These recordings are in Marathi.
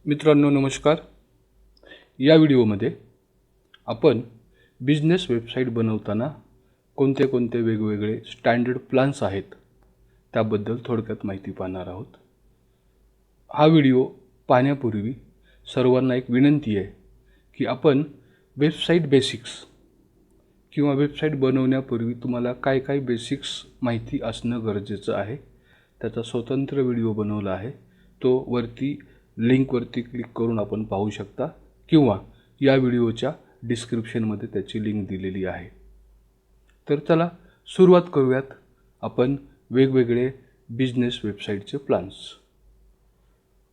मित्रांनो नमस्कार. या व्हिडिओमध्ये आपण बिझनेस वेबसाईट बनवताना कोणते कोणते वेगवेगळे स्टँडर्ड प्लॅन्स आहेत त्याबद्दल थोडक्यात माहिती पाहणार आहोत. हा व्हिडिओ पाहण्यापूर्वी सर्वांना एक विनंती आहे की आपण वेबसाईट बेसिक्स किंवा वेबसाईट बनवण्यापूर्वी तुम्हाला काय काय बेसिक्स माहिती असणं गरजेचं आहे त्याचा स्वतंत्र व्हिडिओ बनवला आहे. तो वरती लिंकवरती क्लिक करून आपण पाहू शकता किंवा या व्हिडिओच्या डिस्क्रिप्शनमध्ये त्याची लिंक दिलेली आहे. तर चला सुरुवात करूयात आपण वेगवेगळे बिझनेस वेबसाईटचे प्लॅन्स.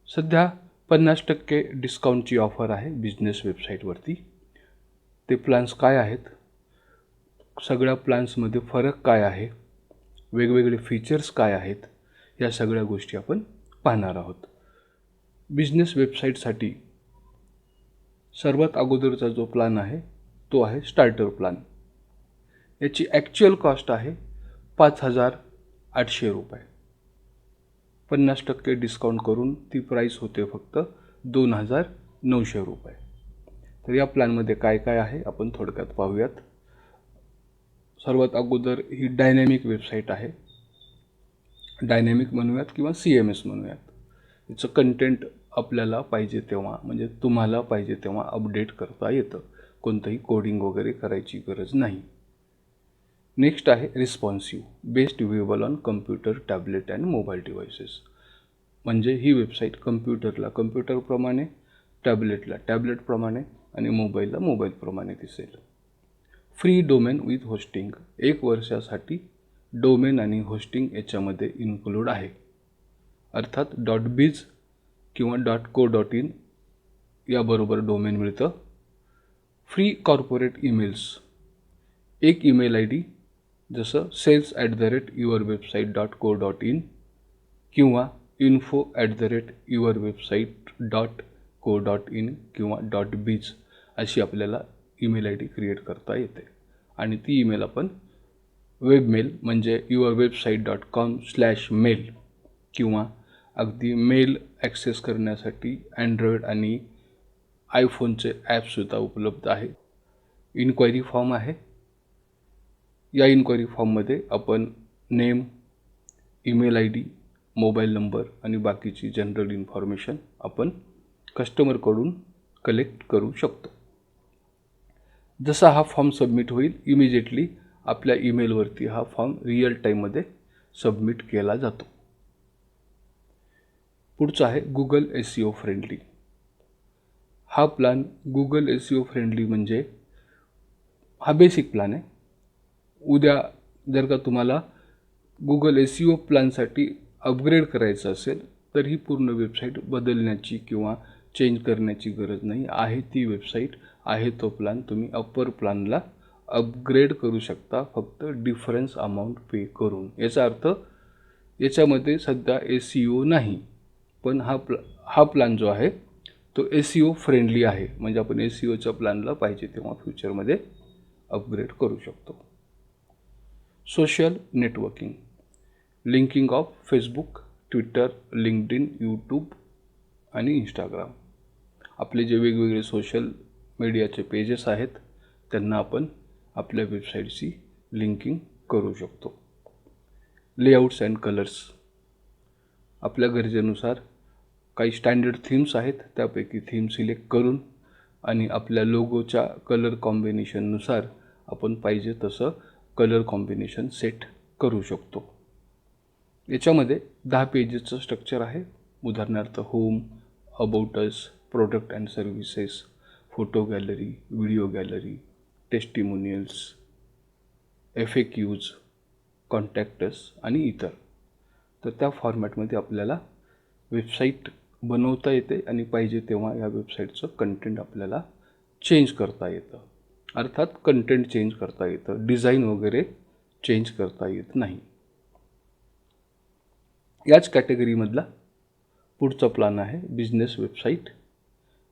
सध्या 50% डिस्काउंटची ऑफर आहे बिझनेस वेबसाईटवरती. ते प्लॅन्स काय आहेत, सगळ्या प्लॅन्समध्ये फरक काय आहे, वेगवेगळे फीचर्स काय आहेत, या सगळ्या गोष्टी आपण पाहणार आहोत. बिझनेस वेबसाईटसाठी सर्वात अगोदरचा जो प्लॅन आहे तो आहे स्टार्टर प्लॅन. याची ॲक्च्युअल कॉस्ट आहे 5,800 रुपये. 50% डिस्काउंट करून ती प्राईस होते फक्त 2,900 रुपये. तर या प्लॅनमध्ये काय काय आहे आपण थोडक्यात पाहूयात. सर्वात अगोदर ही डायनॅमिक वेबसाईट आहे. डायनॅमिक म्हणूयात किंवा CMS म्हणूयात. याचं कंटेंट आपल्याला पाहिजे तेव्हा म्हणजे तुम्हाला पाहिजे तेव्हा अपडेट करता येतं. कोणतंही कोडिंग वगैरे करायची गरज नाही. नेक्स्ट आहे responsive, best viewable on computer, tablet and mobile devices. म्हणजे ही वेबसाईट कम्प्युटरला कम्प्युटरप्रमाणे, टॅबलेटला टॅबलेटप्रमाणे आणि मोबाईलला मोबाईलप्रमाणे दिसेल. फ्री डोमेन विथ होस्टिंग, 1 वर्षासाठी डोमेन आणि होस्टिंग याच्यामध्ये इन्क्लूड आहे. अर्थात .biz किंवा .co.in याबरोबर डोमेन मिळतं. फ्री कॉर्पोरेट ईमेल्स, एक ईमेल ID जसं sales@yourwebsite.co.in किंवा info@yourwebsite.co.in किंवा .biz अशी आपल्याला ईमेल ID क्रिएट करता येते आणि ती ईमेल आपण वेबमेल म्हणजे yourwebsite.com/mail किंवा अगदी मेल ॲक्सेस करण्यासाठी अँड्रॉईड आणि आयफोनचे ॲपसुद्धा उपलब्ध आहे. इन्क्वायरी फॉर्म आहे. या इन्क्वायरी फॉर्ममध्ये आपण name, email ID, mobile number आणि बाकीची जनरल इन्फॉर्मेशन आपण कस्टमरकडून कलेक्ट करू शकतो. जसा हा फॉर्म सबमिट होईल इमिजिएटली आपल्या ईमेलवरती हा फॉर्म रिअल टाईममध्ये सबमिट केला जातो. पुढचा आहे गुगल SEO फ्रेंडली. हा प्लॅन गुगल SEO फ्रेंडली म्हणजे हा बेसिक प्लॅन आहे. उद्या जर का तुम्हाला गुगल SEO प्लॅनसाठी अपग्रेड करायचं असेल तर ही पूर्ण वेबसाईट बदलण्याची किंवा चेंज करण्याची गरज नाही आहे. ती वेबसाईट आहे तो प्लॅन तुम्ही अप्पर प्लॅनला अपग्रेड करू शकता फक्त डिफरन्स अमाऊंट पे करून. याचा अर्थ याच्यामध्ये सध्या SEO नाही, पण हा प्लॅन जो आहे तो SEO फ्रेंडली आहे. म्हणजे आपण SEOच्या प्लॅनला पाहिजे तेव्हा फ्युचरमध्ये अपग्रेड करू शकतो. Social networking, linking of Facebook, Twitter, LinkedIn, YouTube आणि इंस्टाग्राम. आपले जे वेगवेगळे सोशल मीडियाचे पेजेस आहेत त्यांना आपण आपल्या वेबसाईटशी लिंकिंग करू शकतो. लेआउट्स अँड कलर्स, आपल्या गरजेनुसार काही स्टँडर्ड थीम्स आहेत त्यापैकी थीम सिलेक्ट करून आणि आपल्या लोगोच्या कलर कॉम्बिनेशननुसार आपण पाहिजे तसं कलर कॉम्बिनेशन सेट करू शकतो. याच्यामध्ये 10 पेजेसचं स्ट्रक्चर आहे. उदाहरणार्थ home, about us, product and services, photo gallery, video gallery, testimonials, FAQs, contact us आणि इतर. तर त्या फॉर्मॅटमध्ये आपल्याला वेबसाईट बनवता येते आणि पाहिजे तेव्हा या वेबसाईटचं कंटेंट आपल्याला चेंज करता येतं. अर्थात कंटेंट चेंज करता येतं, डिझाईन वगैरे चेंज करता येत नाही. याच कॅटेगरीमधला पुढचा प्लॅन आहे बिझनेस वेबसाईट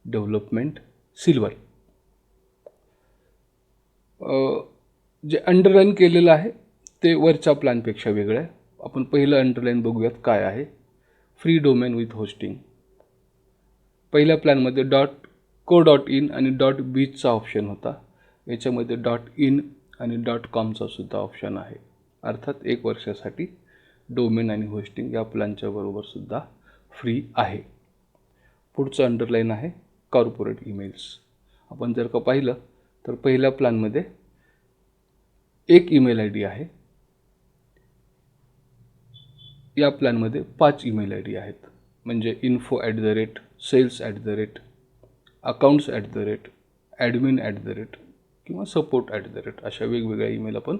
डेव्हलपमेंट सिल्वर. जे अंडरलाईन केलेलं आहे ते वरच्या प्लॅनपेक्षा वेगळं आहे. आपण पहिलं अंडरलाईन बघूयात काय आहे. फ्री डोमेन विथ होस्टिंग, प्लॅनमध्ये .co.in आणि .bizचा ऑप्शन होता. याच्यामध्ये .in आणि .comचा सुद्धा ऑप्शन आहे. अर्थात 1 वर्षासाठी डोमेन आणि होस्टिंग या प्लॅनच्या बरोबर सुद्धा फ्री आहे. पुढचं अंडरलाईन आहे कॉर्पोरेट ईमेल्स. आपण जर का पाहिलं तर पहिल्या प्लॅनमध्ये एक ईमेल आय डी आहे. या प्लॅनमध्ये 5 ईमेल आय डी आहेत. म्हणजे info@, sales@, accounts@, admin@, किंवा support@, अशा वेगवेगळ्या ईमेल आपण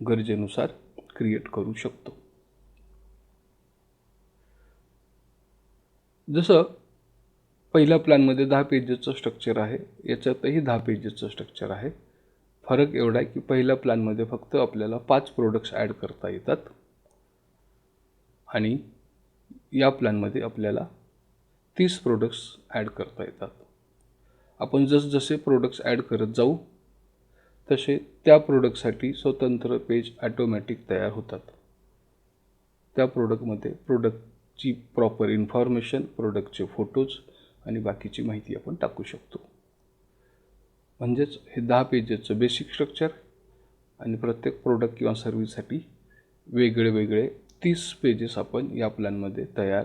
गरजेनुसार क्रिएट करू शकतो. जसं पहिल्या प्लॅनमध्ये 10 पेजेसचं स्ट्रक्चर आहे, याच्यातही 10 पेजेसचं स्ट्रक्चर आहे. फरक एवढा आहे की पहिल्या प्लॅनमध्ये फक्त आपल्याला 5 प्रोडक्ट्स ॲड करता येतात आणि या प्लॅनमध्ये आपल्याला 30 प्रोडक्ट्स ॲड करता येतात. आपण जसजसे प्रोडक्ट्स ॲड करत जाऊ तसे त्या प्रोडक्टसाठी स्वतंत्र पेज ॲटोमॅटिक तयार होतात. त्या प्रोडक्टमध्ये प्रोडक्टची प्रॉपर इन्फॉर्मेशन, प्रोडक्टचे फोटोज आणि बाकीची माहिती आपण टाकू शकतो. म्हणजेच हे 10 पेजेसचं बेसिक स्ट्रक्चर आणि प्रत्येक प्रोडक्ट किंवा सर्व्हिससाठी वेगळे 30 पेजेस आपण या प्लॅनमध्ये तयार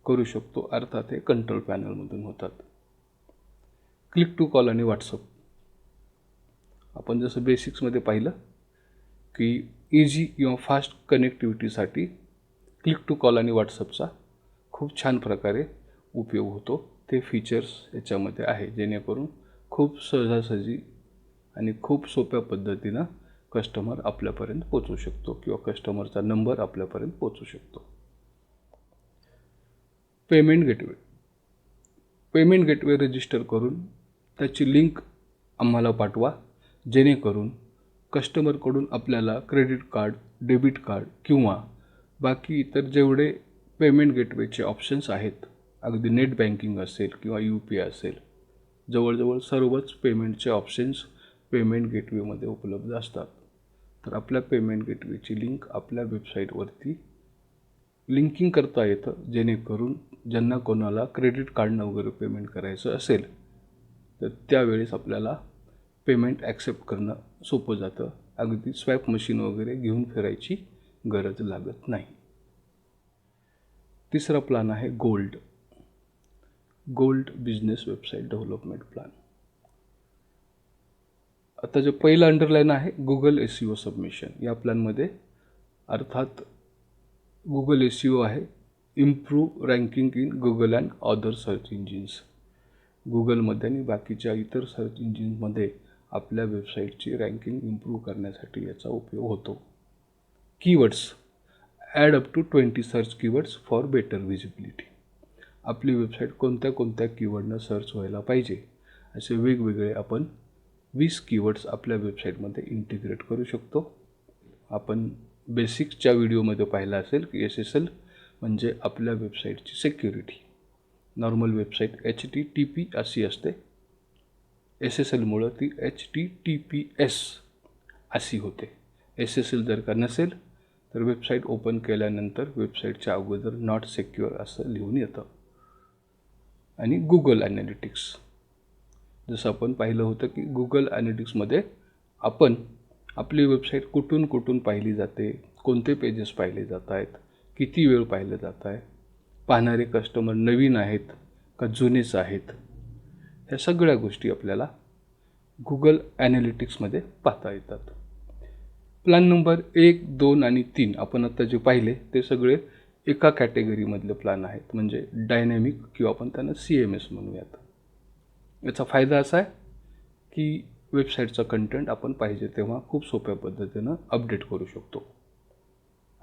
करू शकतो. अर्थात हे कंट्रोल पॅनलमधून होतात. क्लिक टू कॉल आणि व्हॉट्सअप. आपण जसं बेसिक्समध्ये पाहिलं की इझी किंवा फास्ट कनेक्टिव्हिटीसाठी क्लिक टू कॉल आणि व्हॉट्सअपचा खूप छान प्रकारे उपयोग होतो. ते फीचर्स याच्यामध्ये आहे जेणेकरून खूप सहजासहजी आणि खूप सोप्या पद्धतीनं कस्टमर आपल्यापर्यंत पोचू शकतो किंवा कस्टमरचा नंबर आपल्यापर्यंत पोचू शकतो. Payment gateway. Payment gateway register करून त्याची लिंक आम्हाला पाठवा, जेणेकरून कस्टमरकडून आपल्याला क्रेडिट कार्ड, डेबिट कार्ड किंवा बाकी इतर जेवढे पेमेंट गेटवेचे ऑप्शन्स आहेत, अगदी नेट बँकिंग असेल किंवा UPI असेल, जवळजवळ सर्वच पेमेंटचे ऑप्शन्स पेमेंट गेटवेमध्ये उपलब्ध असतात. तर आपल्या पेमेंट गेटवेची लिंक आपल्या वेबसाईटवरती लिंकिंग करता येतं, जेणेकरून ज्यांना कोणाला क्रेडिट कार्डनं वगैरे पेमेंट करायचं असेल तर त्यावेळेस आपल्याला पेमेंट ॲक्सेप्ट करणं सोपं जातं. अगदी स्वॅप मशीन वगैरे घेऊन फिरायची गरज लागत नाही. तिसरा प्लॅन आहे gold business website development plan. आता जे पहिलं अंडरलाईन आहे गुगल SEO सबमिशन. या प्लॅनमध्ये अर्थात गुगल SEO आहे, improve ranking in Google and other search engines. गुगलमध्ये आणि बाकीच्या इतर सर्च इंजिनमध्ये आपल्या वेबसाईटची रँकिंग इम्प्रूव्ह करण्यासाठी याचा उपयोग होतो. Keywords. Add up to 20 search keywords for better visibility. आपली वेबसाईट कोणत्या कीवर्डनं सर्च व्हायला पाहिजे असे वेगवेगळे आपण 20 कीवर्ड्स आपल्या वेबसाईटमध्ये इंटिग्रेट करू शकतो. आपण बेसिक्सच्या व्हिडिओमध्ये पाहिलं असेल की SSL म्हणजे आपल्या वेबसाईटची सिक्युरिटी. नॉर्मल वेबसाईट HTTP अशी असते. SSLमुळं ती HTTPS अशी होते. SSL जर का नसेल तर वेबसाईट ओपन केल्यानंतर वेबसाईटच्या अगोदर नॉट सिक्युअर असं लिहून येतं. आणि गुगल ॲनालिटिक्स. जसं आपण पाहिलं होतं की गुगल ॲनालिटिक्समध्ये आपण आपली वेबसाईट कुठून पाहिली जाते, कोणते पेजेस पाहिले जात आहेत, किती वेळ पाहिलं जात आहे, पाहणारे कस्टमर नवीन आहेत का जुनेच आहेत, ह्या सगळ्या गोष्टी आपल्याला गुगल ॲनालिटिक्समध्ये पाहता येतात. प्लॅन नंबर 1, 2 आणि 3 आपण आता जे पाहिले ते सगळे एका कॅटेगरीमधले प्लॅन आहेत, म्हणजे डायनॅमिक किंवा आपण त्यांना CMS म्हणूयात. याचा फायदा असा आहे की वेबसाईटचा कंटेंट आपण पाहिजे तेव्हा खूप सोप्या पद्धतीनं अपडेट करू शकतो.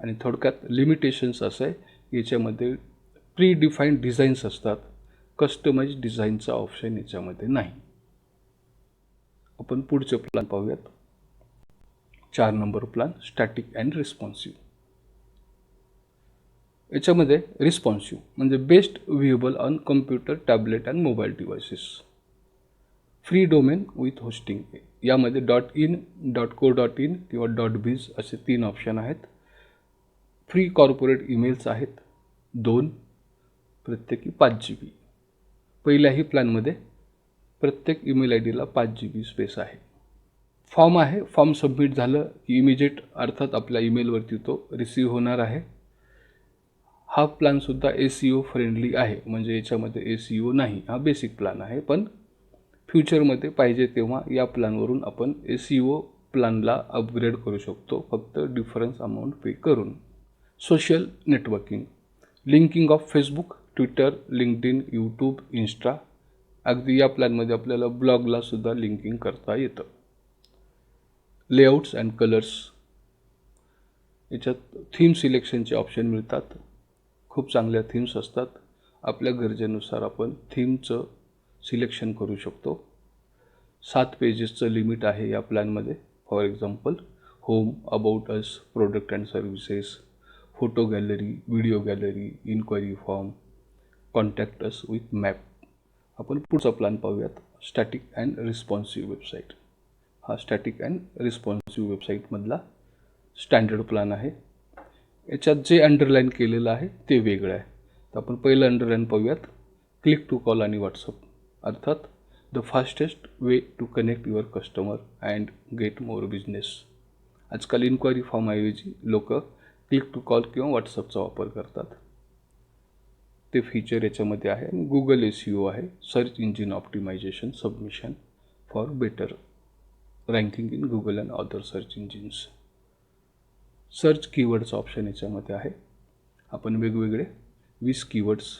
आणि थोडक्यात लिमिटेशन्स असं आहे की याच्यामध्ये प्री डिफाईन्ड डिझाईन्स असतात, कस्टमाइज डिझाईनचा ऑप्शन याच्यामध्ये नाही. आपण पुढचे प्लॅन पाहूयात. 4 number plan static and responsive. याच्यामध्ये रिस्पॉन्सिव्ह म्हणजे best viewable on computer, tablet and mobile devices. Free domain with hosting. यामध्ये .in, .co.in किंवा .biz असे 3 ऑप्शन आहेत. फ्री कॉर्पोरेट ईमेल्स आहेत 2, प्रत्येकी 5 GB. पहिल्याही प्लॅनमध्ये प्रत्येक email I Dila 5 GB space आहे. फॉर्म आहे. फॉर्म सबमिट झालं की इमिजिएट अर्थात आपल्या ईमेलवरती तो रिसीव्ह होणार आहे. हा प्लॅनसुद्धा SEO फ्रेंडली आहे, म्हणजे याच्यामध्ये SEO नाही. हा बेसिक प्लॅन आहे, पण फ्युचरमध्ये पाहिजे तेव्हा या प्लॅनवरून आपण SEO प्लॅनला अपग्रेड करू शकतो, फक्त डिफरन्स अमाऊंट पे करून. Social networking, linking of Facebook, Twitter, LinkedIn, YouTube, Insta. अगदी या प्लॅनमध्ये आपल्याला ब्लॉगला सुद्धा लिंकिंग करता येतं. लेआउट्स अँड कलर्स, याच्यात थीम सिलेक्शनचे ऑप्शन मिळतात. खूप चांगल्या थीम्स असतात. आपल्या गरजेनुसार आपण थीमचं सिलेक्शन करू शकतो. 7 पेजेसचं लिमिट आहे या प्लॅनमध्ये. For example home, about us, product and services, photo gallery, video gallery, inquiry form, contact us with map. आपण पुढचा प्लॅन पाहूयात, स्टॅटिक अँड रिस्पॉन्सिव्ह वेबसाईट. हा स्टॅटिक अँड रिस्पॉन्सिव्ह वेबसाईटमधला स्टँडर्ड प्लॅन आहे. याच्यात जे अंडरलाईन केलेलं आहे ते वेगळं आहे. तर आपण पहिलं अंडरलाईन पाहूयात, क्लिक टू कॉल आणि व्हॉट्सअप. अर्थात the fastest way to connect your customer and get more business. आजकाल इन्क्वायरी फॉर्मऐवजी लोक क्लिक टू कॉल किंवा व्हॉट्सअपचा वापर करतात. ते फीचर याच्यामध्ये आहे. आणि गुगल SEO आहे, search engine optimisation submission for better ranking in Google and other search engines. Search keywords option याच्यामध्ये आहे. आपण वेगवेगळे 20 कीवर्ड्स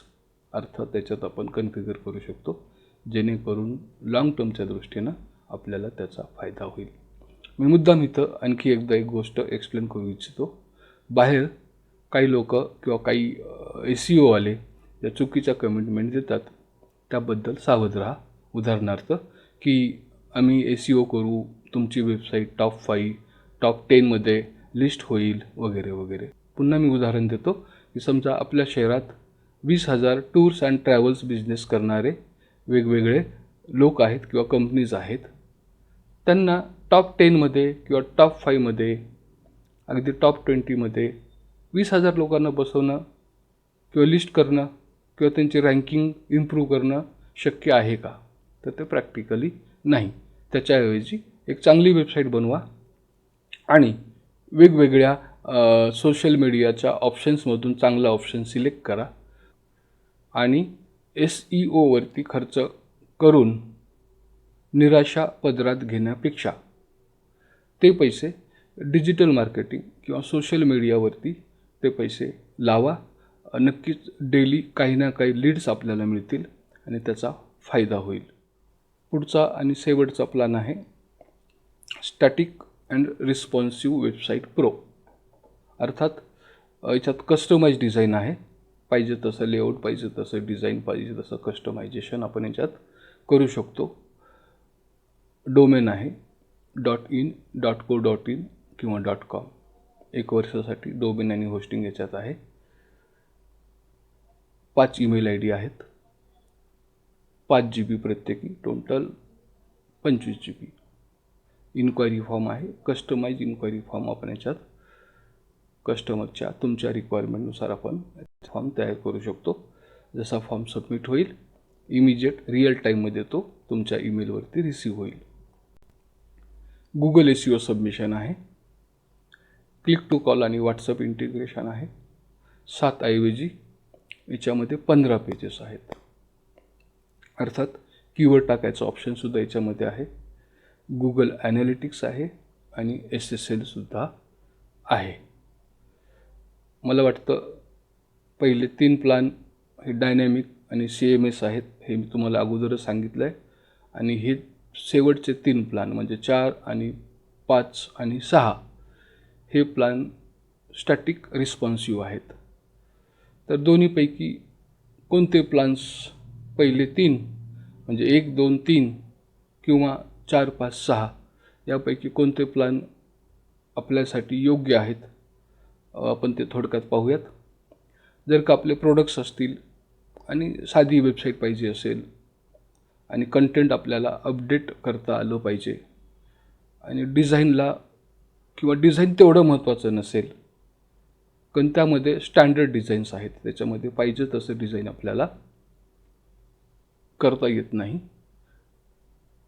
अर्थात त्याच्यात आपण कन्फिगर करू शकतो, जेणेकरून लाँग टर्मच्या दृष्टीनं आपल्याला त्याचा फायदा होईल. मी मुद्दाम इथं आणखी एकदा एक गोष्ट एक्सप्लेन करू इच्छितो. बाहेर काही लोक किंवा काही SEO वाले ज्या चुकीच्या कमिटमेंट देतात, त्याबद्दल सावध राहा. उदाहरणार्थ की आम्ही SEO करू, तुमची वेबसाईट टॉप 5, टॉप 10मध्ये लिस्ट होईल वगैरे वगैरे. पुन्हा मी उदाहरण देतो की समजा आपल्या शहरात 20,000 टूर्स अँड ट्रॅव्हल्स बिझनेस करणारे वेगवेगळे लोक आहेत किंवा कंपनीज आहेत. त्यांना टॉप 10मध्ये किंवा टॉप 5मध्ये, अगदी टॉप 20मध्ये 20,000 लोकांना बसवणं किंवा लिस्ट करणं किंवा त्यांची रँकिंग इम्प्रूव्ह करणं शक्य आहे का? तर ते प्रॅक्टिकली नाही. त्याच्याऐवजी एक चांगली वेबसाईट बनवा आणि वेगवेगळ्या सोशल मीडियाच्या ऑप्शन्समधून चांगला ऑप्शन सिलेक्ट करा आणि SEOवरती खर्च करून निराशा पदरात घेण्यापेक्षा ते पैसे डिजिटल मार्केटिंग किंवा सोशल मीडियावरती ते पैसे लावा. नक्कीच डेली काही ना काही लीड्स आपल्याला मिळतील आणि त्याचा फायदा होईल. पुढचा आणि शेवटचा प्लॅन आहे static and responsive website pro. अर्थात याच्यात कस्टमाइज डिझाईन आहे. पाहिजे तसं लेआउट, पाहिजे तसं डिझाईन, पाहिजे तसं कस्टमायझेशन आपण याच्यात करू शकतो. डोमेन आहे .in, .co.in किंवा .com. 1 वर्षासाठी डोमेन आणि होस्टिंग याच्यात आहे. 5 ईमेल ID आहेत, 5 GB प्रत्येकी, टोटल 25 GB. इन्क्वायरी फॉर्म आहे, कस्टमाइज इन्क्वायरी फॉर्म आपण याच्यात कस्टमरच्या तुमच्या रिक्वायरमेंटनुसार आपण फॉर्म तयार करू शकतो. जसा फॉर्म सबमिट होईल इमिजिएट रिअल टाईममध्ये तो तुमच्या ईमेलवरती रिसीव्ह होईल. गुगल SEO सबमिशन आहे, क्लिक टू कॉल आणि व्हॉट्सअप इंटिग्रेशन आहे. 7 ऐवजी याच्यामध्ये 15 पेजेस आहेत. अर्थात कीवर्ड टाकायचं ऑप्शनसुद्धा याच्यामध्ये आहे. गुगल ॲनालिटिक्स आहे आणि SSLसुद्धा आहे. मला वाटतं पहिले 3 प्लॅन हे डायनॅमिक आणि CMS आहेत, हे मी तुम्हाला अगोदरच सांगितलं आहे. आणि हे शेवटचे 3 प्लॅन म्हणजे 4 आणि 5 आणि 6 हे प्लॅन स्टॅटिक रिस्पॉन्सिव्ह आहेत. तर दोन्हीपैकी कोणते प्लॅन्स, पहिले 3 म्हणजे 1, 2, 3 किंवा 4, 5, 6 यापैकी कोणते प्लॅन आपल्यासाठी योग्य आहेत, आपण ते थोडक्यात पाहूयात. जर का आपले प्रोडक्ट्स असतील आणि साधी वेबसाईट पाहिजे असेल आणि कंटेंट आपल्याला अपडेट करता आलं पाहिजे आणि डिझाईनला किंवा डिझाईन तेवढं महत्त्वाचं नसेल, कारण त्यामध्ये स्टँडर्ड डिझाईन्स आहेत, त्याच्यामध्ये पाहिजे तसं डिझाईन आपल्याला करता येत नाही,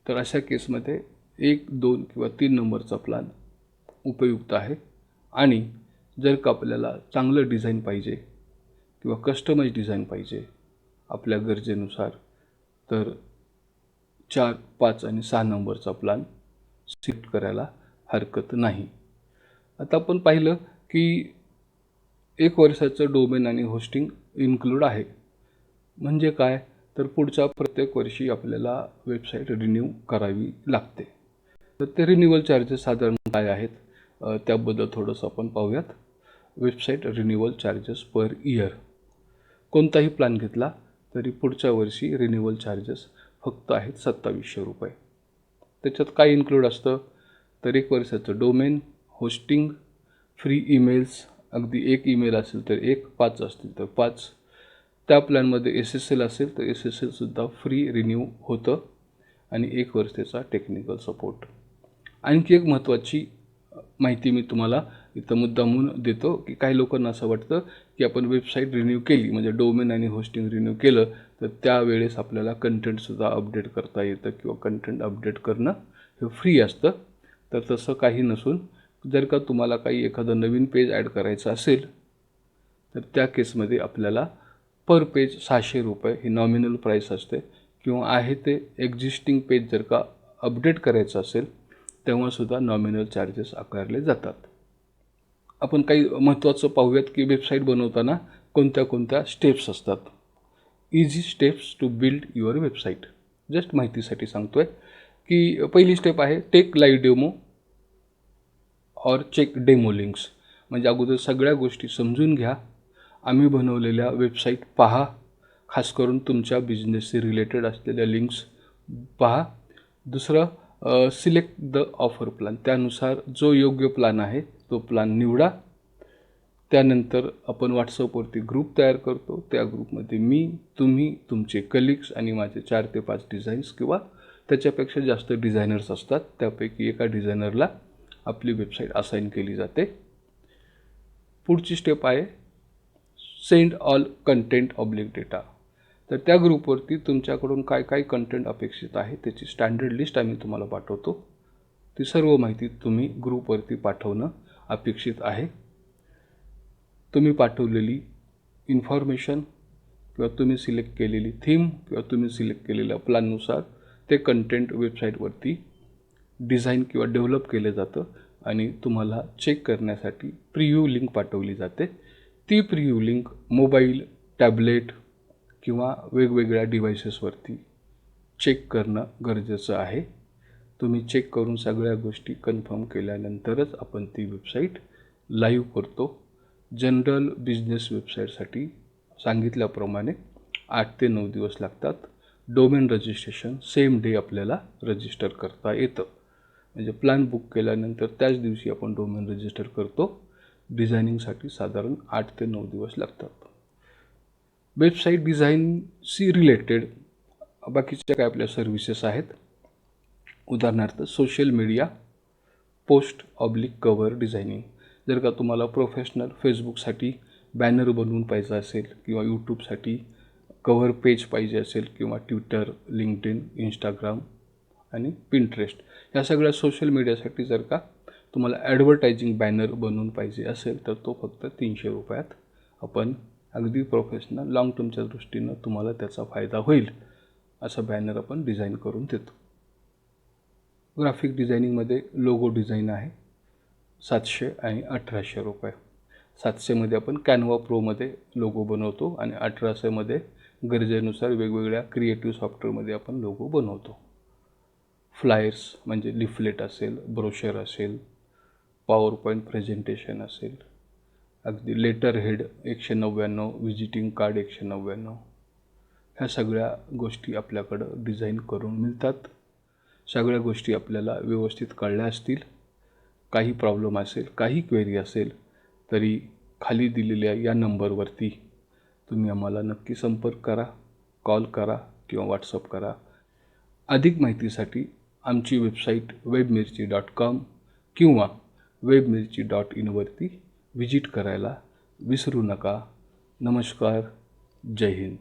तर अशा केसमध्ये 1, 2 किंवा 3 नंबरचा प्लान उपयुक्त आहे. आणि जर का आपल्याला चांगलं डिझाईन पाहिजे किंवा कस्टमाइज डिझाईन पाहिजे आपल्या गरजेनुसार, तर 4, 5 आणि 6 नंबरचा प्लान सिलेक्ट करायला हरकत नाही. आता आपण पाहिलं की 1 वर्षाचं डोमेन आणि होस्टिंग इन्क्लूड आहे. म्हणजे काय, तर पुढच्या प्रत्येक वर्षी आपल्याला वेबसाईट रिन्यू करावी लागते. तर ते रिन्युअल चार्जेस साधारण काय आहेत त्याबद्दल थोडंसं आपण पाहूयात. Website renewal charges per year. कोणताही प्लॅन घेतला तरी पुढच्या वर्षी रिन्युअल चार्जेस फक्त आहेत 2700 रुपये. त्याच्यात काय इन्क्लूड असतं, तर 1 वर्षाचं डोमेन, होस्टिंग, फ्री ईमेल्स, अगदी 1 ईमेल असेल तर 1, 5 असतील तर 5. त्या प्लॅनमध्ये SSL असेल तर SSL सुद्धा फ्री रिन्यू होतं आणि 1 वर्षाचा टेक्निकल सपोर्ट. आणखी एक महत्त्वाची माहिती मी तुम्हाला इथं मुद्दामून देतो की काही लोकांना असं वाटतं की आपण वेबसाईट रिन्यू केली म्हणजे डोमेन आणि होस्टिंग रिन्यू केलं तर त्यावेळेस आपल्याला कंटेंटसुद्धा अपडेट करता येतं किंवा कंटेंट अपडेट करणं हे फ्री असतं. तर तसं काही नसून जर का तुम्हाला काही एखादं नवीन पेज ॲड करायचं असेल तर त्या केसमध्ये आपल्याला पर पेज 600 रुपये ही नॉमिनल प्राईस असते. किंवा आहे ते एक्झिस्टिंग पेज जर का अपडेट करायचं असेल तेव्हासुद्धा नॉमिनल चार्जेस आकारले जातात. आपण काही महत्त्वाचं पाहूयात की वेबसाईट बनवताना कोणत्या कोणत्या स्टेप्स असतात. Easy steps to build your website. Just माहितीसाठी सांगतो आहे की पहिली स्टेप आहे take live demo or check demo links. म्हणजे अगोदर सगळ्या गोष्टी समजून घ्या, आम्ही बनवलेल्या वेबसाईट पहा, खास करून तुमच्या बिझनेसशी रिलेटेड असलेल्या लिंक्स पहा. दुसरं सिलेक्ट द ऑफर प्लॅन. त्यानुसार जो योग्य प्लॅन आहे तो प्लॅन निवडा. त्यानंतर आपण व्हॉट्सअपवरती ग्रुप तयार करतो. त्या ग्रुपमध्ये मी, तुम्ही, तुमचे कलिग्स आणि माझे 4 ते 5 डिझाईन्स किंवा त्याच्यापेक्षा जास्त डिझायनर्स असतात. त्यापैकी एका डिझायनरला आपली वेबसाईट असाईन केली जाते. पुढची स्टेप आहे send all content oblique data. तर त्या ग्रुपवरती तुमच्याकडून काय काय कंटेंट अपेक्षित आहे त्याची स्टँडर्ड लिस्ट आम्ही तुम्हाला पाठवतो. ती सर्व माहिती तुम्ही ग्रुपवरती पाठवणं अपेक्षित आहे. तुम्ही पाठवलेली इन्फॉर्मेशन किंवा तुम्ही सिलेक्ट केलेली थीम किंवा तुम्ही सिलेक्ट केलेल्या प्लॅननुसार ते कंटेंट वेबसाईटवरती डिझाईन किंवा डेव्हलप केलं जातं आणि तुम्हाला चेक करण्यासाठी प्रिव्ह्यू लिंक पाठवली जाते. ती प्रिव्ह्यू लिंक मोबाईल, टॅबलेट किंवा वेगवेगळ्या डिव्हायसेसवरती चेक करणं गरजेचं आहे. तुम्ही चेक करून सगळ्या गोष्टी कन्फर्म केल्यानंतरच आपण ती वेबसाईट लाईव्ह करतो. जनरल बिझनेस वेबसाईटसाठी सांगितल्याप्रमाणे 8 ते 9 दिवस लागतात. डोमेन रजिस्ट्रेशन सेम डे आपल्याला रजिस्टर करता येतं. म्हणजे प्लॅन बुक केल्यानंतर त्याच दिवशी आपण डोमेन रजिस्टर करतो. डिझायनिंगसाठी साधारण 8 ते 9 दिवस लागतात. वेबसाईट डिझाईनशी रिलेटेड बाकीच्या काय आपल्या सर्व्हिसेस आहेत. उदाहरणार्थ social media post oblique cover designing. जर का तुम्हाला प्रोफेशनल फेसबुकसाठी बॅनर बनवून पाहिजे असेल किंवा यूट्यूबसाठी कव्हर पेज पाहिजे असेल किंवा ट्विटर, लिंक्डइन, इंस्टाग्राम आणि पिंटरेस्ट या सगळ्या सोशल मीडियासाठी जर का तुम्हाला ॲडव्हर्टायझिंग बॅनर बनवून पाहिजे असेल तर तो फक्त 300 रुपयात आपण अगदी प्रोफेशनल लॉंग टर्मच्या दृष्टीनं तुम्हाला त्याचा फायदा होईल असा बॅनर आपण डिझाईन करून देतो. ग्राफिक डिझायनिंगमध्ये लोगो डिझाईन आहे 700 आणि 1800 रुपये. 700मध्ये आपण कॅनव्हा प्रोमध्ये लोगो बनवतो आणि 1800मध्ये गरजेनुसार वेगवेगळ्या क्रिएटिव्ह सॉफ्टवेअरमध्ये आपण लोगो बनवतो. फ्लायर्स म्हणजे लिफलेट असेल, ब्रोशर असेल, पॉवर पॉईंट प्रेझेंटेशन असेल, अगदी लेटर हेड 199, व्हिजिटिंग कार्ड 199, ह्या सगळ्या गोष्टी आपल्याकडं डिझाईन करून मिळतात. सगळ्या गोष्टी आपल्याला व्यवस्थित कळल्या असतील. काही प्रॉब्लेम असेल, काही क्वेरी असेल तरी खाली दिलेल्या या नंबरवरती तुम्ही आम्हाला नक्की संपर्क करा, कॉल करा किंवा व्हॉट्सअप करा. अधिक माहितीसाठी आमची वेबसाईट webmirchi.com किंवा webmirchi.in वरती व्हिजिट करायला विसरू नका. नमस्कार. जय हिंद.